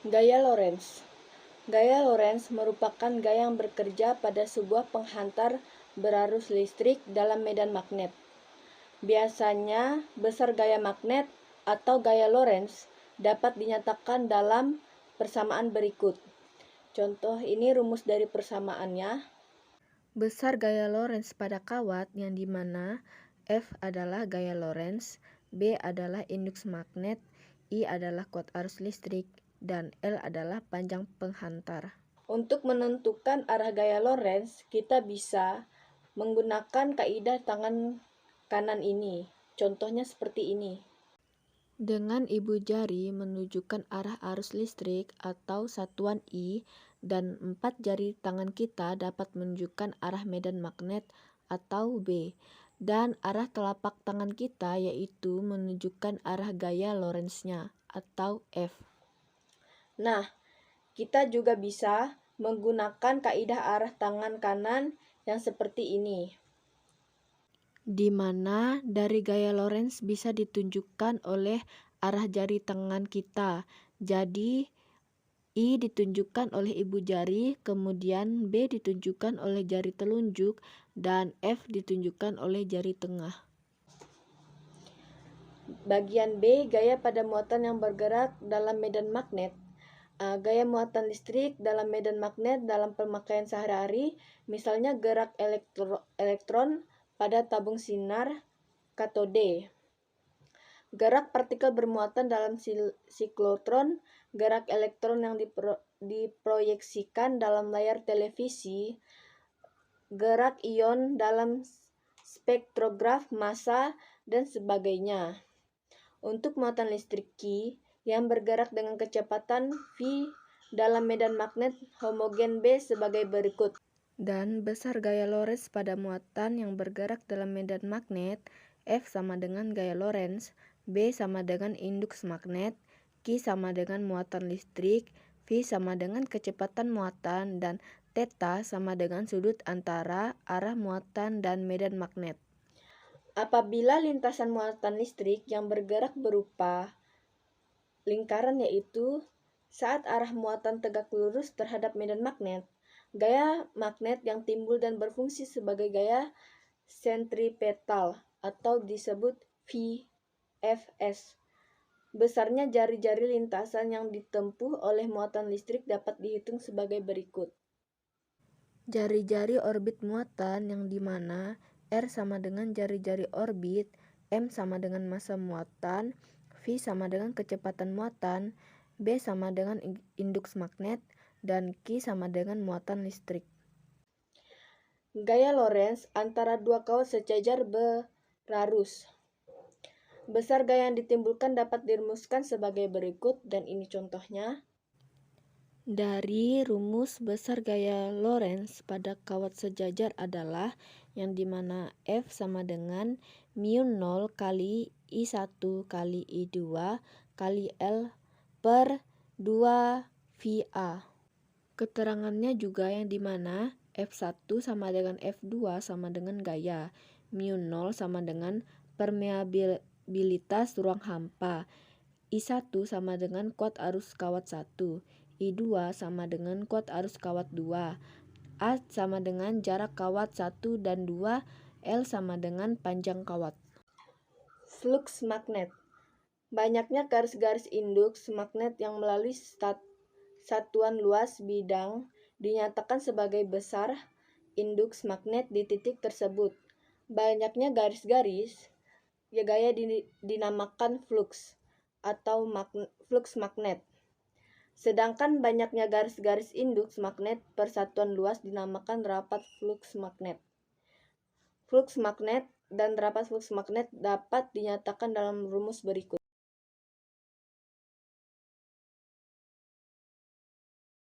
Gaya Lorentz. Gaya Lorentz merupakan gaya yang bekerja pada sebuah penghantar berarus listrik dalam medan magnet. Biasanya, besar gaya magnet atau gaya Lorentz dapat dinyatakan dalam persamaan berikut. Contoh ini rumus dari persamaannya. Besar gaya Lorentz pada kawat yang dimana F adalah gaya Lorentz, B adalah induks magnet, I adalah kuat arus listrik, dan L adalah panjang penghantar. Untuk menentukan arah gaya Lorentz, kita bisa menggunakan kaidah tangan kanan ini. Contohnya seperti ini. Dengan ibu jari menunjukkan arah arus listrik atau satuan I, dan 4 jari tangan kita dapat menunjukkan arah medan magnet atau B, dan arah telapak tangan kita yaitu menunjukkan arah gaya Lorentz-nya atau F. Nah, kita juga bisa menggunakan kaidah arah tangan kanan yang seperti ini, di mana dari gaya Lorentz bisa ditunjukkan oleh arah jari tangan kita. Jadi, I ditunjukkan oleh ibu jari, kemudian B ditunjukkan oleh jari telunjuk, dan F ditunjukkan oleh jari tengah. Bagian B, gaya pada muatan yang bergerak dalam medan magnet. Gaya muatan listrik dalam medan magnet dalam pemakaian sehari-hari, misalnya gerak elektron pada tabung sinar katode. Gerak partikel bermuatan dalam siklotron, gerak elektron yang diproyeksikan dalam layar televisi, gerak ion dalam spektrograf massa, dan sebagainya. Untuk muatan listrik Q yang bergerak dengan kecepatan V dalam medan magnet homogen B sebagai berikut. Dan besar gaya Lorentz pada muatan yang bergerak dalam medan magnet, F sama dengan gaya Lorentz, B sama dengan induks magnet, Q sama dengan muatan listrik, V sama dengan kecepatan muatan, dan theta sama dengan sudut antara arah muatan dan medan magnet. Apabila lintasan muatan listrik yang bergerak berupa lingkaran yaitu saat arah muatan tegak lurus terhadap medan magnet, gaya magnet yang timbul dan berfungsi sebagai gaya sentripetal atau disebut VFS. Besarnya jari-jari lintasan yang ditempuh oleh muatan listrik dapat dihitung sebagai berikut. Jari-jari orbit muatan yang dimana R sama dengan jari-jari orbit, M sama dengan massa muatan, V sama dengan kecepatan muatan, B sama dengan induks magnet, dan Q sama dengan muatan listrik. Gaya Lorentz antara dua kawat sejajar berarus. Besar gaya yang ditimbulkan dapat dirumuskan sebagai berikut, dan ini contohnya. Dari rumus besar gaya Lorentz pada kawat sejajar adalah yang dimana F sama dengan mu0 kali I1 kali I2 kali L per 2 VA. Keterangannya juga yang dimana F1 sama dengan F2 sama dengan gaya, mu0 sama dengan permeabilitas ruang hampa, I1 sama dengan kuat arus kawat 1, I2 sama dengan kuat arus kawat 2, A sama dengan jarak kawat 1 dan 2, L sama dengan panjang kawat. Flux magnet. Banyaknya garis-garis induks magnet yang melalui satuan luas bidang dinyatakan sebagai besar induks magnet di titik tersebut. Banyaknya garis-garis gaya dinamakan flux atau flux magnet. Sedangkan banyaknya garis-garis induks magnet per satuan luas dinamakan rapat flux magnet. Flux magnet dan rapat flux magnet dapat dinyatakan dalam rumus berikut.